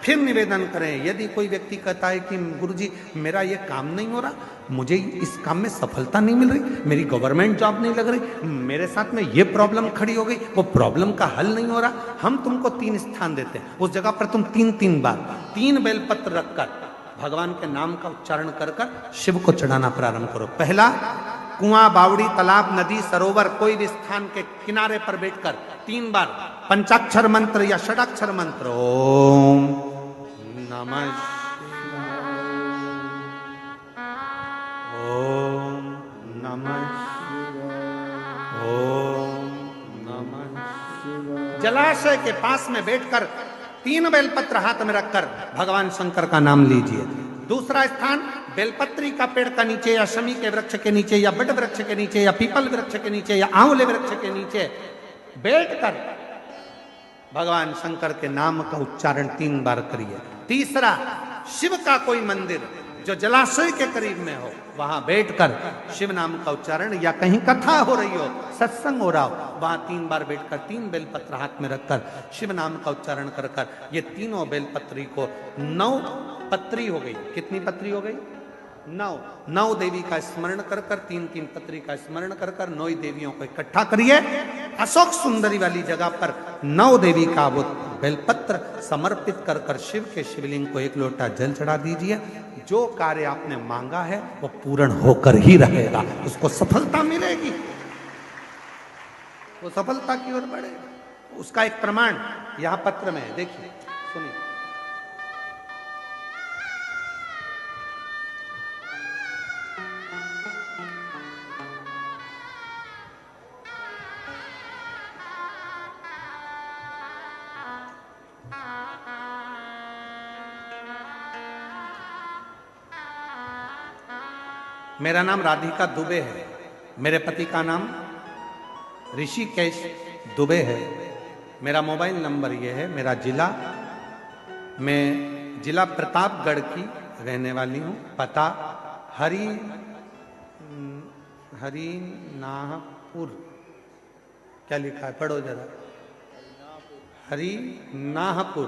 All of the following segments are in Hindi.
फिर निवेदन करें। यदि कोई व्यक्ति कहता है कि गुरुजी मेरा ये काम नहीं हो रहा, मुझे इस काम में सफलता नहीं मिल रही, मेरी गवर्नमेंट जॉब नहीं लग रही, मेरे साथ में ये प्रॉब्लम खड़ी हो गई, वो प्रॉब्लम का हल नहीं हो रहा, हम तुमको 3 स्थान देते हैं। उस जगह पर तुम 3 बार 3 बेलपत्र रखकर भगवान के नाम का उच्चारण कर कर शिव को चढ़ाना प्रारंभ करो। पहला, कुआं, बावड़ी, तालाब, नदी, सरोवर, कोई भी स्थान के किनारे पर बैठकर 3 बार पंचाक्षर मंत्र या षडाक्षर मंत्र, ओम नमः शिवाय, ओम नमः शिवाय, ओम नमः शिवाय, जलाशय के पास में बैठकर 3 बेलपत्र हाथ में रखकर भगवान शंकर का नाम लीजिए। दूसरा स्थान, बेलपत्री का पेड़ का नीचे या शमी के वृक्ष के नीचे या बट वृक्ष के नीचे या पीपल वृक्ष के नीचे या आंवले वृक्ष के नीचे बैठकर भगवान शंकर के नाम का उच्चारण 3 बार करिए। तीसरा, शिव का कोई मंदिर जो जलाशय के करीब में हो, वहां बैठकर शिव नाम का उच्चारण, या कहीं कथा हो रही हो, सत्संग हो रहा हो, वहां 3 बार बैठकर 3 बेलपत्र हाथ में रखकर शिव नाम का उच्चारण कर कर ये तीनों बेलपत्री को 9 पत्री हो गई। कितनी पत्री हो गई? 9 देवी का स्मरण कर कर 3 पत्री का स्मरण कर कर 9 देवियों को इकट्ठा करिए। अशोक सुंदरी वाली जगह पर 9 देवी का वो बेलपत्र समर्पित कर कर शिव के शिवलिंग को 1 लोटा जल चढ़ा दीजिए। जो कार्य आपने मांगा है वो पूर्ण होकर ही रहेगा, उसको सफलता मिलेगी, वो सफलता की ओर बढ़ेगा। उसका एक प्रमाण यहां पत्र में है, देखिए, सुनिए। मेरा नाम राधिका दुबे है, मेरे पति का नाम ऋषिकेश दुबे है, मेरा मोबाइल नंबर ये है, मेरा जिला, मैं जिला प्रतापगढ़ की रहने वाली हूँ, पता हरिनाहपुर, क्या लिखा है पढ़ो जरा, हरिनाहपुर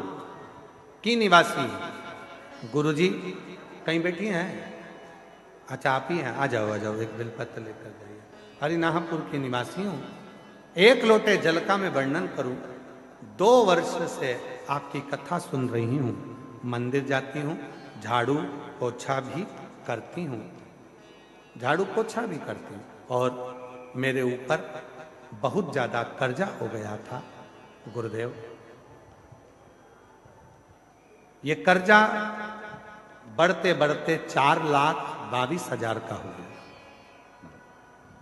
की निवासी। गुरुजी कहीं बैठी हैं? अच्छा आप ही हैं, आ जाओ एक बेलपत्र लेकर जाइए। हरिनाहपुर की निवासी हूँ। 1 लोटे जल का मैं वर्णन करूं, 2 वर्ष से आपकी कथा सुन रही हूँ, मंदिर जाती हूँ, झाड़ू पोछा भी करती हूँ, झाड़ू पोछा भी करती हूँ, और मेरे ऊपर बहुत ज्यादा कर्जा हो गया था गुरुदेव। ये कर्जा बढ़ते बढ़ते 4,22,000 का हो गया,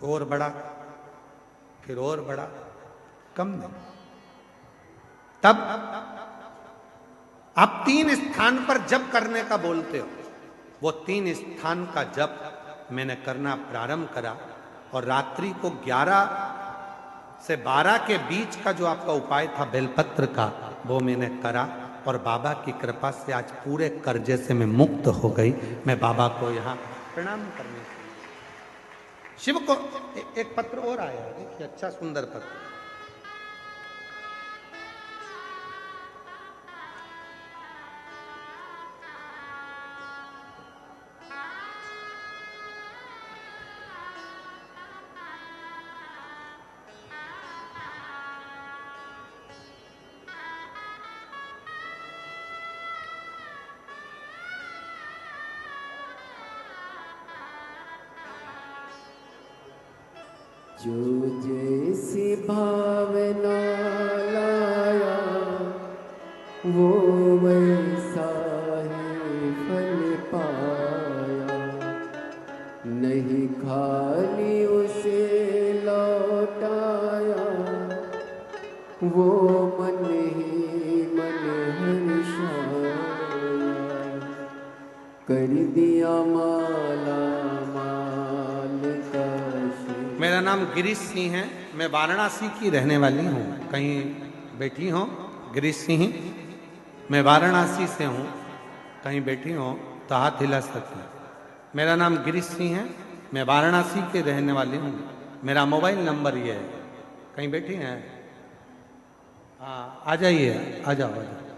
और बढ़ा, फिर और बढ़ा, कम नहीं। तब आप 3 स्थान पर जप करने का बोलते हो, वो 3 स्थान का जप मैंने करना प्रारंभ करा, और रात्रि को 11 से 12 के बीच का जो आपका उपाय था बेलपत्र का, वो मैंने करा, और बाबा की कृपा से आज पूरे कर्जे से मैं मुक्त हो गई। मैं बाबा को यहाँ प्रणाम करने के लिए, शिव को एक पत्र और आया है, देखिए, अच्छा सुंदर पत्र। जो जैसी भावना लाया वो वैसा ही फल पाया, नहीं खाली उसे लौटाया, वो मन ही मन हर्षाया, कर दिया माला मेरा नाम गिरीश सिंह है, मैं वाराणसी की रहने वाली हूँ। कहीं बैठी हो गिरीश सिंह? मैं वाराणसी से हूँ, कहीं बैठी हो तो हाथ हिला सकते हैं। मेरा नाम गिरीश सिंह है, मैं वाराणसी के रहने वाली हूँ, मेरा मोबाइल नंबर ये है। कहीं बैठी हैं? हाँ, आ जाइए, आ जाओ, आ जाओ।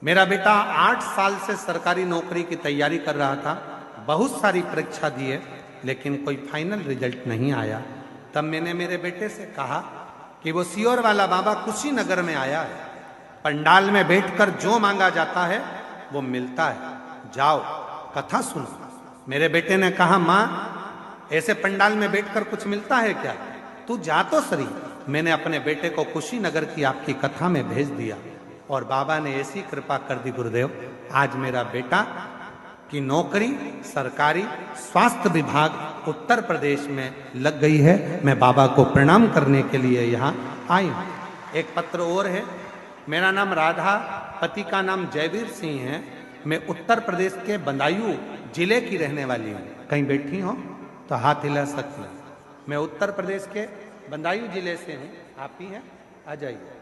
मेरा बेटा 8 साल से सरकारी नौकरी की तैयारी कर रहा था, बहुत सारी परीक्षा दिए, लेकिन कोई फाइनल रिजल्ट नहीं आया। तब मैंने मेरे बेटे से कहा कि वो सीहोर वाला बाबा कुशीनगर में आया है, पंडाल में बैठकर जो मांगा जाता है वो मिलता है, जाओ कथा सुनो। मेरे बेटे ने कहा, माँ ऐसे पंडाल में बैठकर कुछ मिलता है क्या, तू जा तो सही। मैंने अपने बेटे को कुशीनगर की आपकी कथा में भेज दिया और बाबा ने ऐसी कृपा कर दी गुरुदेव, आज मेरा बेटा की नौकरी सरकारी स्वास्थ्य विभाग उत्तर प्रदेश में लग गई है। मैं बाबा को प्रणाम करने के लिए यहाँ आई हूँ। एक पत्र और है। मेरा नाम राधा, पति का नाम जयवीर सिंह है। मैं उत्तर प्रदेश के बदायूं जिले की रहने वाली हूँ। कहीं बैठी हो तो हाथ हिला सकती हूँ। मैं उत्तर प्रदेश के बदायूं जिले से हूँ। आप ही हैं, आ जाइए।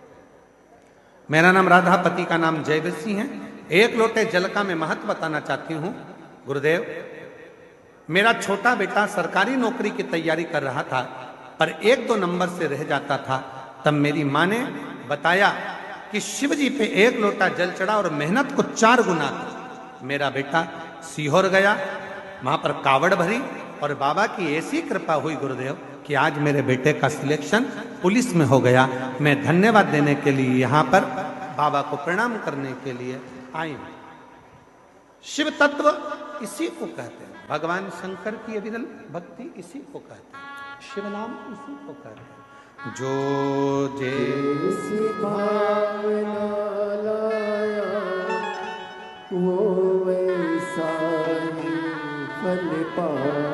मेरा नाम राधा, पति का नाम जयवीर सिंह है। एक लोटे जल का मैं महत्व बताना चाहती हूँ गुरुदेव। मेरा छोटा बेटा सरकारी नौकरी की तैयारी कर रहा था, पर 1-2 नंबर से रह जाता था। तब मेरी माँ ने बताया कि शिव जी पे 1 लोटा जल चढ़ा और मेहनत को 4 गुना था। मेरा बेटा सीहोर गया, वहां पर कावड़ भरी और बाबा की ऐसी कृपा हुई गुरुदेव कि आज मेरे बेटे का सिलेक्शन पुलिस में हो गया। मैं धन्यवाद देने के लिए यहाँ पर बाबा को प्रणाम करने के लिए आई हूँ। शिव तत्व इसी को कहते हैं, भगवान शंकर की अविरल भक्ति इसी को कहते हैं, शिव नाम इसी को कहते हैं। जो जैसी भावना लाया वो वैसा ही फल पाया,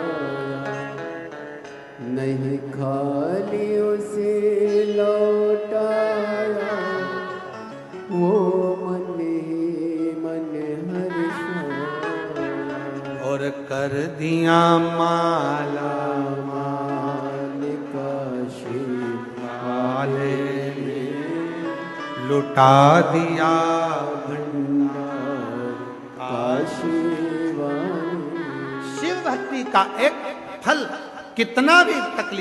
नहीं खाली उसे लौटाया वो मन ही मन हर्षाया, और कर दिया माला माल का वाले लुटा दिया भंडार काशी वाले। शिव भक्ति का एक फल कितना भी तकलीफ